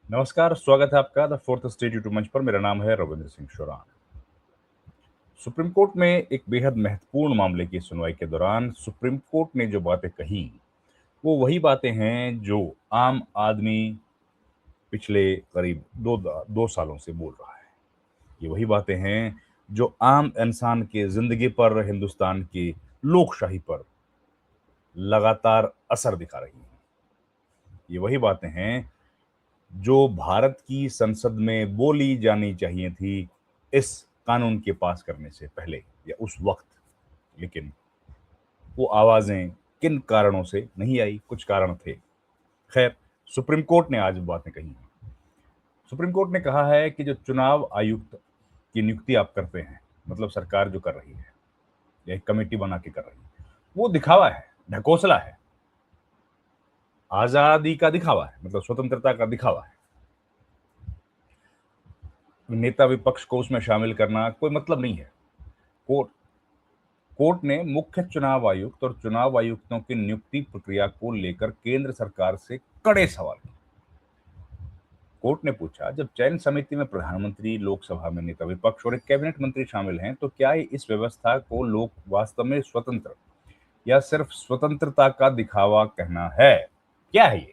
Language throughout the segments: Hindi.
नमस्कार, स्वागत है आपका द फोर्थ स्टेट यूट्यूब मंच पर। मेरा नाम है रविंद्र सिंह शोरान। सुप्रीम कोर्ट में एक बेहद महत्वपूर्ण मामले की सुनवाई के दौरान सुप्रीम कोर्ट ने जो बातें कही, वो वही बातें हैं जो आम आदमी पिछले करीब दो सालों से बोल रहा है। ये वही बातें हैं जो आम इंसान के जिंदगी पर, हिंदुस्तान की लोकशाही पर लगातार असर दिखा रही हैं। ये वही बातें हैं जो भारत की संसद में बोली जानी चाहिए थी इस कानून के पास करने से पहले या उस वक्त, लेकिन वो आवाजें किन कारणों से नहीं आई, कुछ कारण थे। खैर, सुप्रीम कोर्ट ने आज बातें कही हैं। सुप्रीम कोर्ट ने कहा है कि जो चुनाव आयुक्त की नियुक्ति आप करते हैं, मतलब सरकार जो कर रही है या एक कमेटी बना के कर रही है, वो दिखावा है, ढकोसला है, आजादी का दिखावा है, मतलब स्वतंत्रता का दिखावा है। नेता विपक्ष को उसमें शामिल करना कोई मतलब नहीं है। कोर्ट कोर्ट ने मुख्य चुनाव आयुक्त और चुनाव आयुक्तों की नियुक्ति प्रक्रिया को लेकर केंद्र सरकार से कड़े सवाल किए। कोर्ट ने पूछा, जब चयन समिति में प्रधानमंत्री, लोकसभा में नेता विपक्ष और एक कैबिनेट मंत्री शामिल हैं, तो क्या इस व्यवस्था को लोग वास्तव में स्वतंत्र या सिर्फ स्वतंत्रता का दिखावा कहना है? क्या है ये?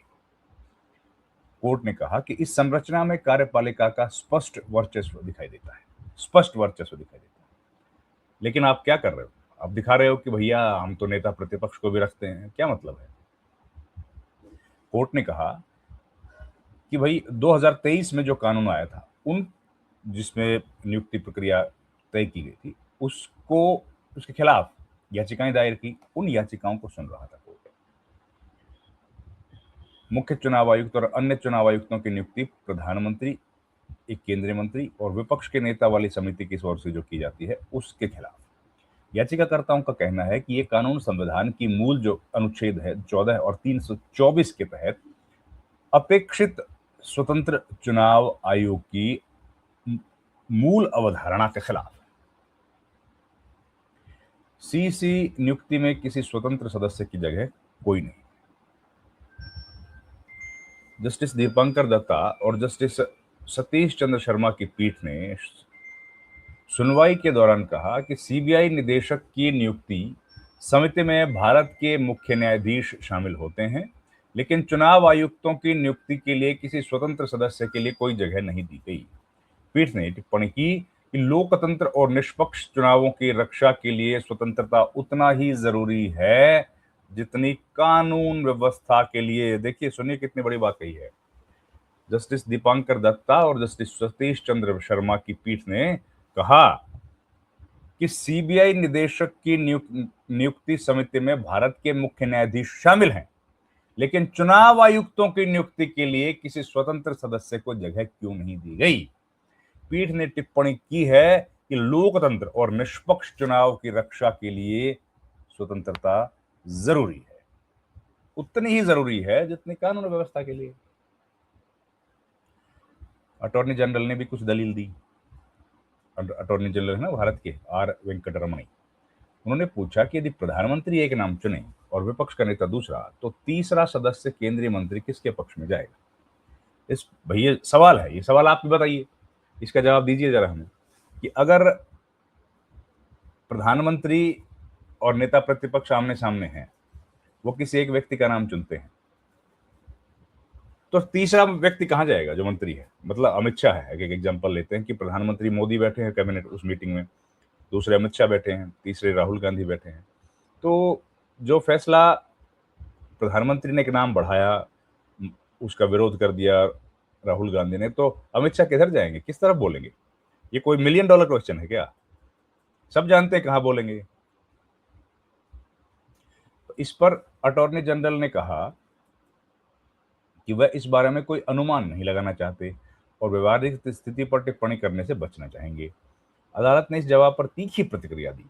कोर्ट ने कहा कि इस संरचना में कार्यपालिका का स्पष्ट वर्चस्व दिखाई देता है, स्पष्ट वर्चस्व दिखाई देता है। लेकिन आप क्या कर रहे हो? आप दिखा रहे हो कि भैया हम तो नेता प्रतिपक्ष को भी रखते हैं। क्या मतलब है? कोर्ट ने कहा कि भाई 2023 में जो कानून आया था, उन जिसमें नियुक्ति प्रक्रिया तय की गई थी, उसको उसके खिलाफ याचिकाएं दायर की, उन याचिकाओं को सुन रहा था कोर्ट। मुख्य चुनाव आयुक्त और अन्य चुनाव आयुक्तों की नियुक्ति प्रधानमंत्री, एक केंद्रीय मंत्री और विपक्ष के नेता वाली समिति की ओर से जो की जाती है, उसके खिलाफ याचिकाकर्ताओं का कहना है कि ये कानून संविधान की मूल जो अनुच्छेद है 14 और 324 के तहत अपेक्षित स्वतंत्र चुनाव आयोग की मूल अवधारणा के खिलाफ है। सीसी नियुक्ति में किसी स्वतंत्र सदस्य की जगह कोई नहीं। जस्टिस दीपंकर दत्ता और जस्टिस सतीश चंद्र शर्मा की पीठ ने सुनवाई के दौरान कहा कि सीबीआई निदेशक की नियुक्ति समिति में भारत के मुख्य न्यायाधीश शामिल होते हैं, लेकिन चुनाव आयुक्तों की नियुक्ति के लिए किसी स्वतंत्र सदस्य के लिए कोई जगह नहीं दी गई। पीठ ने टिप्पणी की कि लोकतंत्र और निष्पक्ष चुनावों की रक्षा के लिए स्वतंत्रता उतना ही जरूरी है जितनी कानून व्यवस्था के लिए। देखिए, सुनिए कितनी बड़ी बात कही है। जस्टिस दीपांकर दत्ता और जस्टिस सतीश चंद्र शर्मा की पीठ ने कहा कि सीबीआई निदेशक की नियुक्ति समिति में भारत के मुख्य न्यायाधीश शामिल हैं, लेकिन चुनाव आयुक्तों की नियुक्ति के लिए किसी स्वतंत्र सदस्य को जगह क्यों नहीं दी गई? पीठ ने टिप्पणी की है कि लोकतंत्र और निष्पक्ष चुनाव की रक्षा के लिए स्वतंत्रता जरूरी है, उतनी ही जरूरी है जितनी कानून व्यवस्था के लिए। अटॉर्नी जनरल ने भी कुछ दलील दी। अटॉर्नी जनरल है ना भारत के, आर वेंकटरमणी। उन्होंने पूछा कि यदि प्रधानमंत्री एक नाम चुने और विपक्ष का नेता दूसरा, तो तीसरा सदस्य केंद्रीय मंत्री किसके पक्ष में जाएगा? इस भैया सवाल है, ये सवाल आप भी बताइए, इसका जवाब दीजिए जरा हमें कि अगर प्रधानमंत्री और नेता प्रतिपक्ष आमने सामने हैं, वो किसी एक व्यक्ति का नाम चुनते हैं, तो तीसरा व्यक्ति कहां जाएगा जो मंत्री है? मतलब अमित शाह है, एक एग्जांपल लेते हैं कि प्रधानमंत्री मोदी बैठे हैं कैबिनेट उस मीटिंग में, दूसरे अमित शाह बैठे हैं, तीसरे राहुल गांधी बैठे हैं। तो जो फैसला प्रधानमंत्री ने एक नाम बढ़ाया, उसका विरोध कर दिया राहुल गांधी ने, तो अमित शाह किधर जाएंगे, किस तरफ बोलेंगे? ये कोई मिलियन डॉलर क्वेश्चन है क्या? सब जानते हैं कहां बोलेंगे। तो इस पर अटॉर्नी जनरल ने कहा कि वह इस बारे में कोई अनुमान नहीं लगाना चाहते और व्यवहारिक स्थिति पर टिप्पणी करने से बचना चाहेंगे। अदालत ने इस जवाब पर तीखी प्रतिक्रिया दी।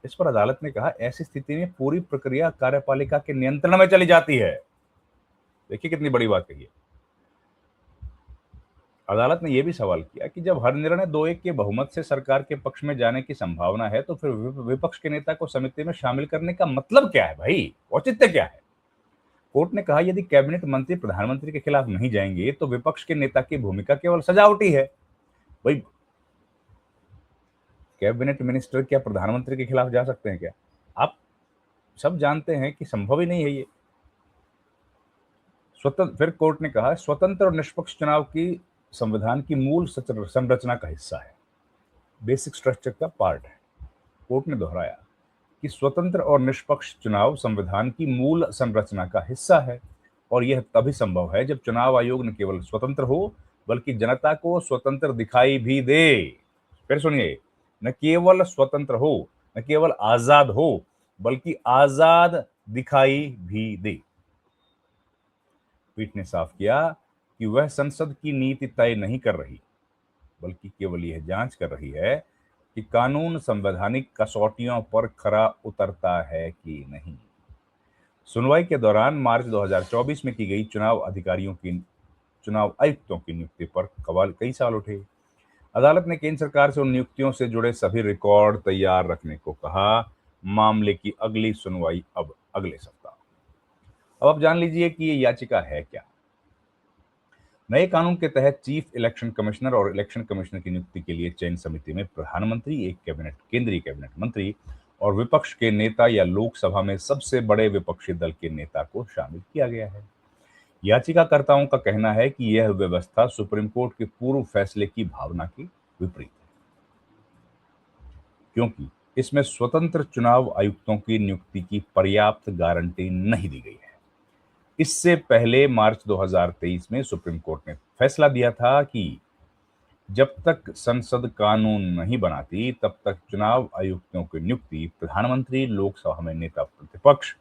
इस पर अदालत ने कहा, ऐसी स्थिति में पूरी प्रक्रिया कार्यपालिका के नियंत्रण में चली जाती है। देखिए कितनी बड़ी बात कही है। अदालत ने यह भी सवाल किया कि जब हर निर्णय 2-1 के बहुमत से सरकार के पक्ष में जाने की संभावना है, तो फिर विपक्ष के नेता को समिति में शामिल करने का मतलब क्या है भाई? औचित्य क्या है? कोर्ट ने कहा यदि कैबिनेट मंत्री प्रधानमंत्री के खिलाफ नहीं जाएंगे तो विपक्ष के नेता की भूमिका केवल सजावटी है। भाई, कैबिनेट मिनिस्टर क्या प्रधानमंत्री के खिलाफ जा सकते हैं क्या? आप सब जानते हैं कि संभव ही नहीं है ये। स्वतंत्र फिर कोर्ट ने कहा स्वतंत्र और निष्पक्ष चुनाव की संविधान की मूल संरचना का हिस्सा है, बेसिक स्ट्रक्चर का पार्ट है। कोर्ट ने दोहराया कि स्वतंत्र और निष्पक्ष चुनाव संविधान की मूल संरचना का हिस्सा है और यह तभी संभव है जब चुनाव आयोग न केवल स्वतंत्र हो बल्कि जनता को स्वतंत्र दिखाई भी दे। फिर सुनिए, न केवल स्वतंत्र हो, न केवल आजाद हो, बल्कि आजाद दिखाई भी दे। पीठ ने साफ किया कि वह संसद की नीति तय नहीं कर रही बल्कि केवल यह जांच कर रही है कि कानून संवैधानिक कसौटियों पर खरा उतरता है कि नहीं। सुनवाई के दौरान मार्च 2024 में की गई चुनाव आयुक्तों की नियुक्ति पर कई सवाल उठे। अदालत ने केंद्र सरकार से उन नियुक्तियों से जुड़े सभी रिकॉर्ड तैयार रखने को कहा। मामले की अगली सुनवाई अब अगले सप्ताह। अब आप जान लीजिए कि ये याचिका है क्या। नए कानून के तहत चीफ इलेक्शन कमिश्नर और इलेक्शन कमिश्नर की नियुक्ति के लिए चयन समिति में प्रधानमंत्री, एक केंद्रीय कैबिनेट मंत्री और विपक्ष के नेता या लोकसभा में सबसे बड़े विपक्षी दल के नेता को शामिल किया गया है। याचिकाकर्ताओं का कहना है कि यह व्यवस्था सुप्रीम कोर्ट के पूर्व फैसले की भावना के विपरीत है, क्योंकि इसमें स्वतंत्र चुनाव आयुक्तों की नियुक्ति की पर्याप्त गारंटी नहीं दी गई है। इससे पहले मार्च 2023 में सुप्रीम कोर्ट ने फैसला दिया था कि जब तक संसद कानून नहीं बनाती तब तक चुनाव आयुक्तों की नियुक्ति प्रधानमंत्री, लोकसभा में नेता प्रतिपक्ष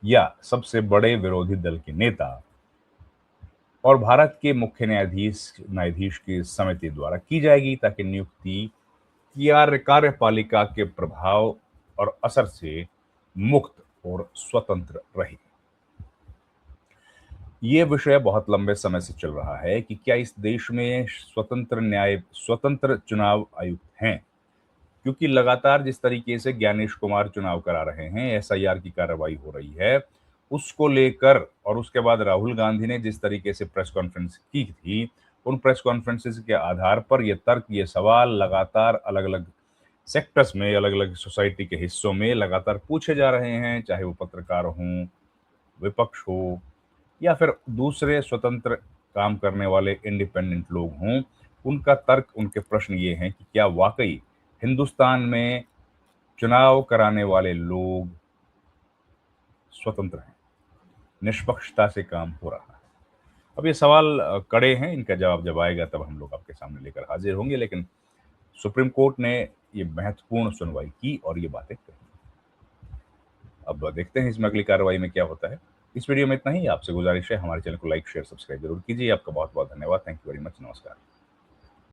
या सबसे बड़े विरोधी दल के नेता और भारत के मुख्य न्यायाधीश की समिति द्वारा की जाएगी, ताकि नियुक्ति कार्यपालिका के प्रभाव और असर से मुक्त और स्वतंत्र रहे। ये विषय बहुत लंबे समय से चल रहा है कि क्या इस देश में स्वतंत्र चुनाव आयुक्त हैं, क्योंकि लगातार जिस तरीके से ज्ञानेश कुमार चुनाव करा रहे हैं, एसआईआर की कार्रवाई हो रही है, उसको लेकर और उसके बाद राहुल गांधी ने जिस तरीके से प्रेस कॉन्फ्रेंस की थी, उन प्रेस कॉन्फ्रेंसेस के आधार पर ये तर्क, ये सवाल लगातार अलग अलग सेक्टर्स में, अलग अलग सोसाइटी के हिस्सों में लगातार पूछे जा रहे हैं, चाहे वो पत्रकार हों, विपक्ष हो या फिर दूसरे स्वतंत्र काम करने वाले इंडिपेंडेंट लोग हों। उनका तर्क, उनके प्रश्न ये हैं कि क्या वाकई हिंदुस्तान में चुनाव कराने वाले लोग स्वतंत्र हैं, निष्पक्षता से काम हो रहा है। अब ये सवाल कड़े हैं, इनका जवाब जब आएगा तब हम लोग आपके सामने लेकर हाजिर होंगे, लेकिन सुप्रीम कोर्ट ने ये महत्वपूर्ण सुनवाई की और ये बातें कही। अब देखते हैं इसमें अगली कार्रवाई में क्या होता है। इस वीडियो में इतना ही। आपसे गुजारिश है हमारे चैनल को लाइक, शेयर, सब्सक्राइब जरूर कीजिए। आपका बहुत बहुत धन्यवाद। Thank you very much. नमस्कार।